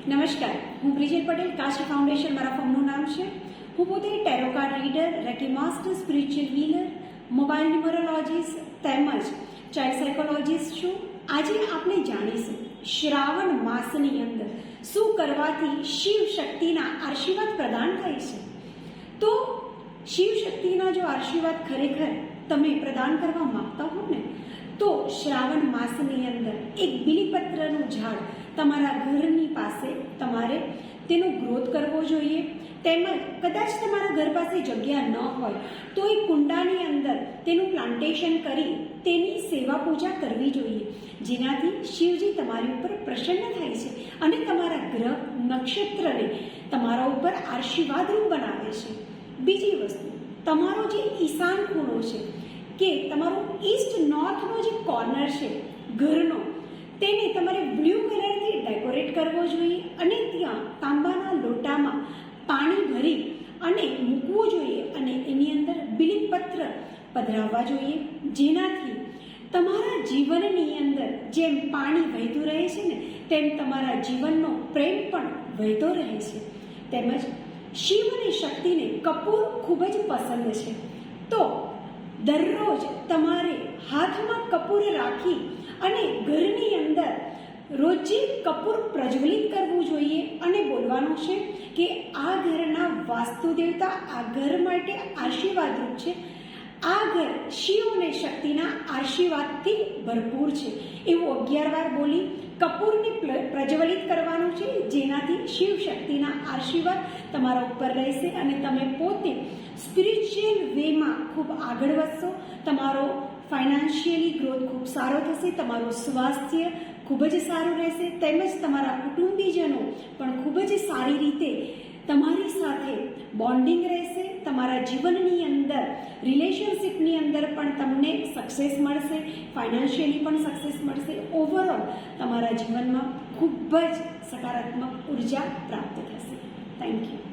નમસ્કાર, હું બ્રિજેટ Patel, cast foundation મારા ફોર્મનું નામ છે. હું પોતે tarot card reader, reiki master, spiritual healer, mobile numerologist તેમજ ચાઇલ્ડ સાયકોલોજીસ્ટ છું. આજે આપણે જાણીશું શ્રાવણ માસની અંદર શું કરવાથી શિવ શક્તિના આશીર્વાદ પ્રદાન થાય છે. તો શિવ શક્તિના જો આશીર્વાદ ખરેખર તમે પ્રદાન કરવા માંગતા હો ને, તો શ્રાવણ માસની અંદર એક બીલીપત્રનું ઝાડ તમારા ઘરની પાસે તમારે તેનો ગ્રોથ કરવો જોઈએ. તેમજ કદાચ તમારા ઘર પાસે જગ્યા ન હોય તો એક કુંડાની અંદર તેનું પ્લાન્ટેશન કરી તેની સેવા પૂજા કરવી જોઈએ, જેનાથી શિવજી તમારી ઉપર પ્રસન્ન થાય છે અને તમારા ગ્રહ નક્ષત્રને તમારા ઉપર આશીર્વાદરૂપ બનાવે છે. બીજી વસ્તુ, તમારો જે ઈશાન ખૂણો છે કે તમારો ઈસ્ટ નોર્થનો જે કોર્નર છે ઘરનો, તેને તમારે બ્લુ કલરથી ડેકોરેટ કરવો જોઈએ અને ત્યાં તાંબાના લોટામાં પાણી ભરી અને મૂકવું જોઈએ અને એની અંદર બીલીપત્ર પધરાવવા જોઈએ, જેનાથી તમારા જીવનની અંદર જેમ પાણી વહેતું રહે છે ને, તેમ તમારા જીવનનો પ્રેમ પણ વહેતો રહે છે. તેમજ શિવ અને શક્તિને કપૂર ખૂબ જ પસંદ છે, તો દરરોજ તમારે હાથમાં કપૂર રાખી અને ઘરની અંદર રોજે કપૂર પ્રજ્વલિત કરવું જોઈએ અને બોલવાનું છે કે આ ઘરના વાસ્તુ દેવતા આ ઘર માટે આશીર્વાદરૂપ છે, આ ઘર શિવ અને શક્તિના આશીર્વાદથી ભરપૂર છે, એવું 11 વાર બોલી કપૂરને પ્રજ્વલિત કરવાનું છે, જેનાથી શિવ શક્તિના આશીર્વાદ તમારા ઉપર રહેશે અને તમે પોતે સ્પિરિચ્યુઅલ વેમાં ખૂબ આગળ વધશો. તમારો ફાઇનાન્શિયલી ગ્રોથ ખૂબ સારો થશે, તમારું સ્વાસ્થ્ય ખૂબ જ સારું રહેશે, તેમજ તમારા કુટુંબીજનો પણ ખૂબ જ સારી રીતે તમારી સાથે બોન્ડિંગ રહેશે. તમારા જીવનની અંદર રિલેશનશિપની અંદર પણ તમને સક્સેસ મળશે, ફાઇનાન્શિયલી પણ સક્સેસ મળશે. ઓવરઓલ તમારા જીવનમાં ખૂબ જ સકારાત્મક ઉર્જા પ્રાપ્ત થશે. Thank you.